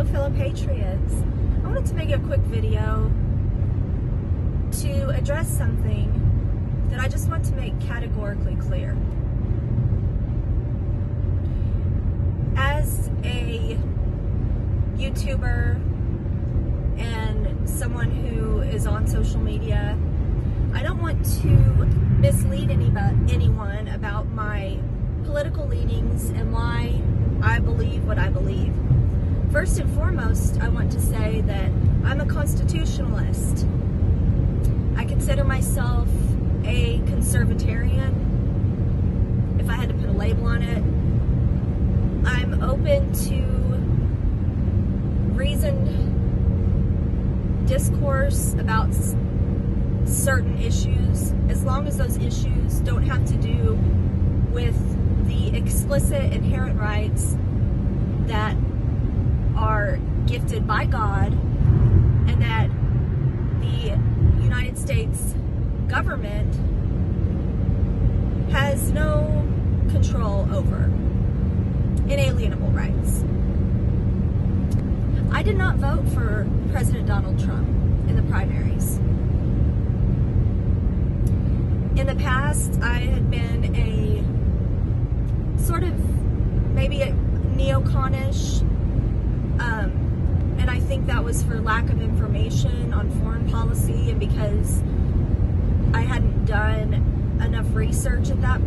Hello, fellow patriots. I wanted to make a quick video to address something that I just want to make categorically clear. As a YouTuber and someone who is on social media, I don't want to mislead anyone about my political leanings and why I believe what I believe. First and foremost, I want to say that I'm a constitutionalist. I consider myself a conservatarian, if I had to put a label on it. I'm open to reasoned discourse about certain issues, as long as those issues don't have to do with the explicit inherent rights that are gifted by God and that the United States government has no control over. Inalienable rights. I did not vote for President Donald Trump in the primaries. In the past, I had been a sort of maybe a neoconish, and I think that was for lack of information on foreign policy and because I hadn't done enough research at that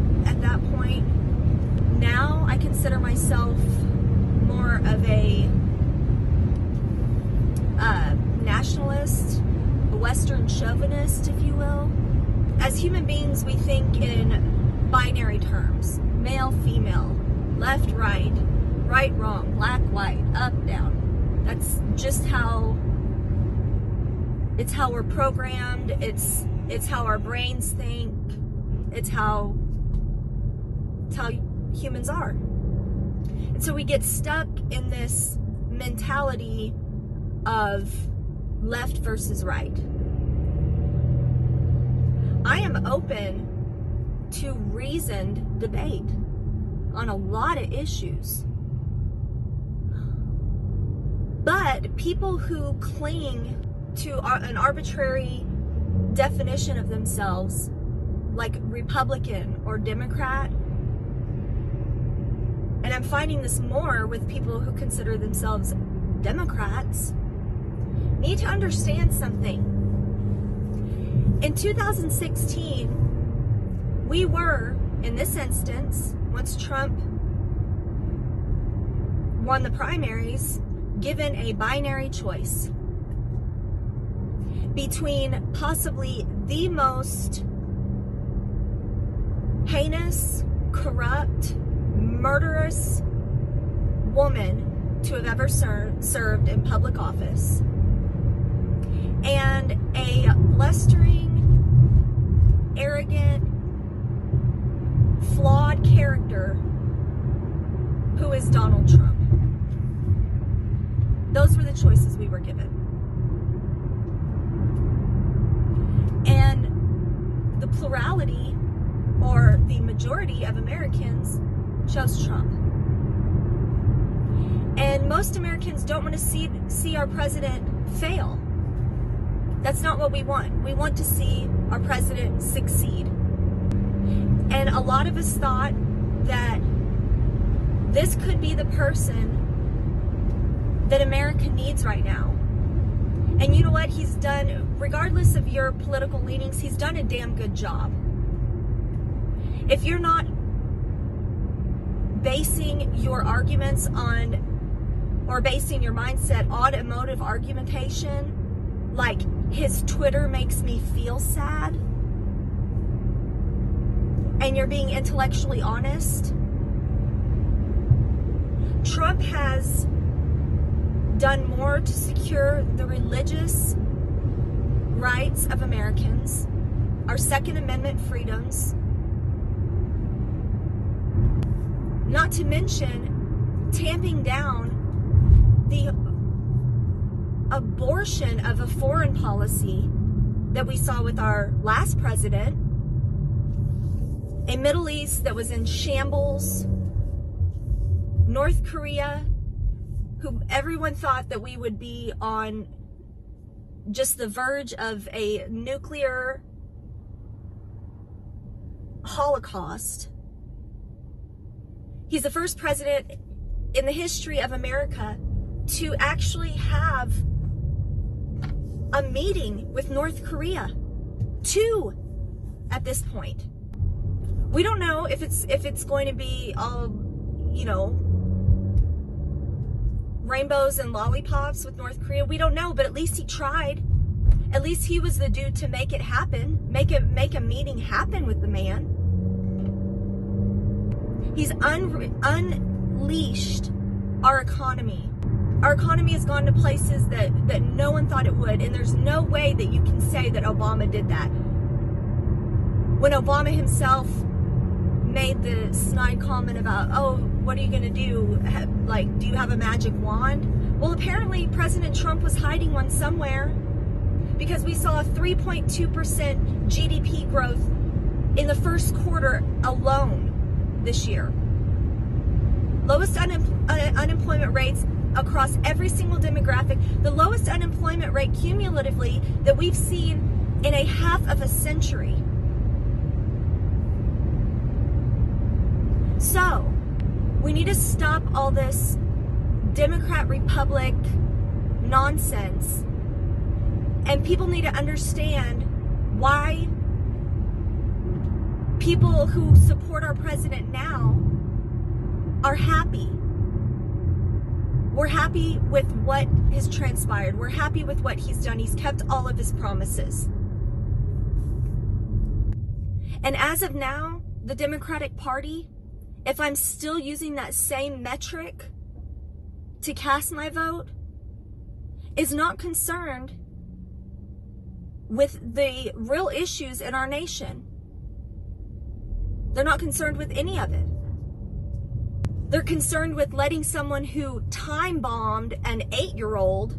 point. Now I consider myself more of a nationalist, a Western chauvinist, if you will. As human beings, we think in binary terms: male, female, left, right, right, wrong, black, white, up, down. That's just how we're programmed. It's how our brains think. It's how humans are. And so we get stuck in this mentality of left versus right. I am open to reasoned debate on a lot of issues. But people who cling to an arbitrary definition of themselves, like Republican or Democrat, and I'm finding this more with people who consider themselves Democrats, need to understand something. In 2016, we were, in this instance, once Trump won the primaries, given a binary choice between possibly the most heinous, corrupt, murderous woman to have ever served in public office and a blustering, arrogant, flawed character who is Donald Trump. Those were the choices we were given. And the plurality, or the majority of Americans, chose Trump. And most Americans don't want to see our president fail. That's not what we want. We want to see our president succeed. And a lot of us thought that this could be the person that America needs right now. And you know what? He's done, regardless of your political leanings, he's done a damn good job. If you're not basing your arguments on, or basing your mindset on emotive argumentation, like his Twitter makes me feel sad, and you're being intellectually honest, Trump has done more to secure the religious rights of Americans, our Second Amendment freedoms, not to mention tamping down the abortion of a foreign policy that we saw with our last president, a Middle East that was in shambles, North Korea, who everyone thought that we would be on just the verge of a nuclear holocaust. He's the first president in the history of America to actually have a meeting with North Korea. 2 at this point. We don't know if it's going to be all, rainbows and lollipops with North Korea. We don't know, but at least he tried. At least he was the dude to make it happen, make a meeting happen with the man. He's unleashed our economy. Our economy has gone to places that no one thought it would, and there's no way that you can say that Obama did that. When Obama himself made the snide comment about, oh, what are you going to do? Do you have a magic wand? Well, apparently President Trump was hiding one somewhere, because we saw a 3.2% GDP growth in the first quarter alone this year. Lowest unemployment rates across every single demographic. The lowest unemployment rate cumulatively that we've seen in a half of a century. So, we need to stop all this Democrat-Republic nonsense. And people need to understand why people who support our president now are happy. We're happy with what has transpired. We're happy with what he's done. He's kept all of his promises. And as of now, the Democratic Party, if I'm still using that same metric to cast my vote, is not concerned with the real issues in our nation. They're not concerned with any of it. They're concerned with letting someone who time bombed an 8-year-old,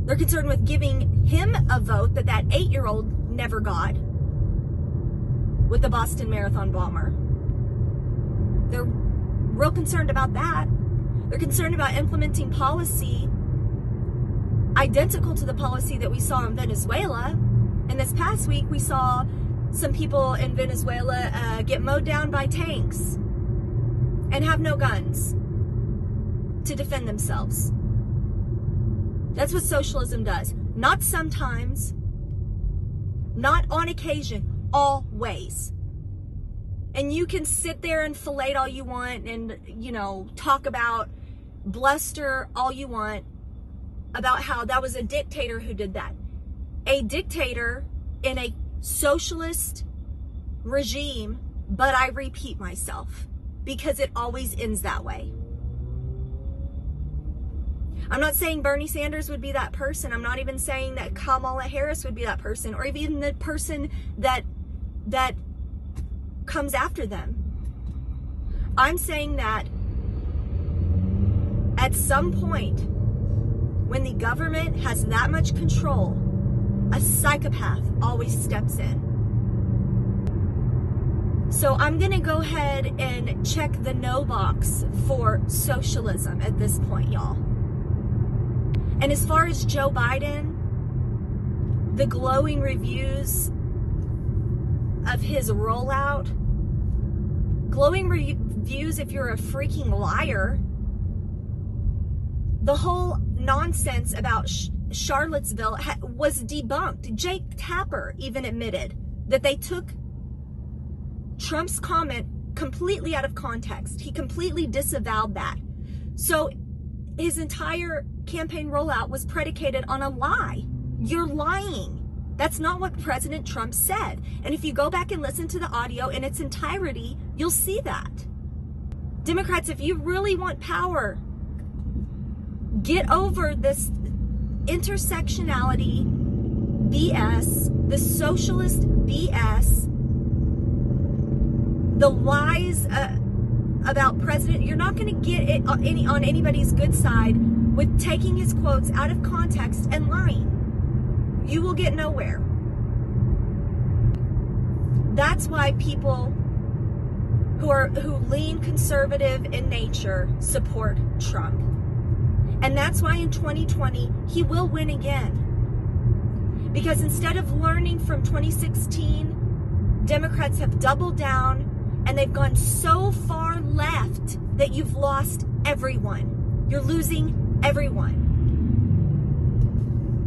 they're concerned with giving him a vote that 8-year-old never got with the Boston Marathon bomber. They're real concerned about that. They're concerned about implementing policy identical to the policy that we saw in Venezuela. And this past week, we saw some people in Venezuela get mowed down by tanks and have no guns to defend themselves. That's what socialism does. Not sometimes, not on occasion, always. And you can sit there and fillet all you want and, talk about, bluster all you want about how that was a dictator who did that. A dictator in a socialist regime, but I repeat myself, because it always ends that way. I'm not saying Bernie Sanders would be that person. I'm not even saying that Kamala Harris would be that person, or even the person that comes after them. I'm saying that at some point, when the government has that much control, a psychopath always steps in. So I'm going to go ahead and check the no box for socialism at this point, y'all. And as far as Joe Biden, the glowing reviews of his rollout, glowing reviews if you're a freaking liar. The whole nonsense about Charlottesville was debunked. Jake Tapper even admitted that they took Trump's comment completely out of context. He completely disavowed that. So his entire campaign rollout was predicated on a lie. You're lying. That's not what President Trump said. And if you go back and listen to the audio in its entirety, you'll see that. Democrats, if you really want power, get over this intersectionality BS, the socialist BS, the lies about President. You're not going to get it on anybody's good side with taking his quotes out of context and lying. You will get nowhere. That's why people who lean conservative in nature support Trump. And that's why in 2020, he will win again. Because instead of learning from 2016, Democrats have doubled down and they've gone so far left that you've lost everyone. You're losing everyone.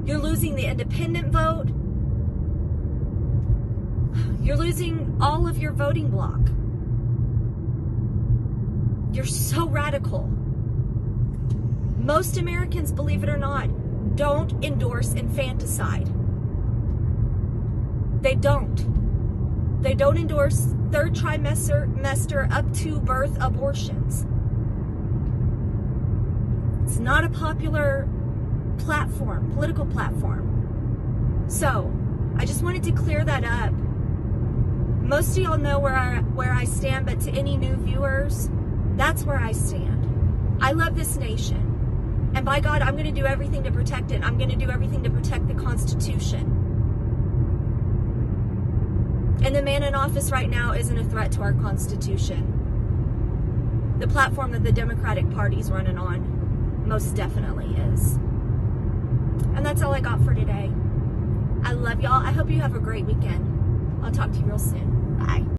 You're losing the independent vote. You're losing all of your voting bloc. You're so radical. Most Americans, believe it or not, don't endorse infanticide. They don't. They don't endorse third trimester up to birth abortions. It's not a popular platform, political platform. So, I just wanted to clear that up. Most of y'all know where I stand, but to any new viewers, that's where I stand. I love this nation. And by God, I'm going to do everything to protect it. I'm going to do everything to protect the Constitution. And the man in office right now isn't a threat to our Constitution. The platform that the Democratic Party's running on most definitely is. And that's all I got for today. I love y'all. I hope you have a great weekend. I'll talk to you real soon. Bye.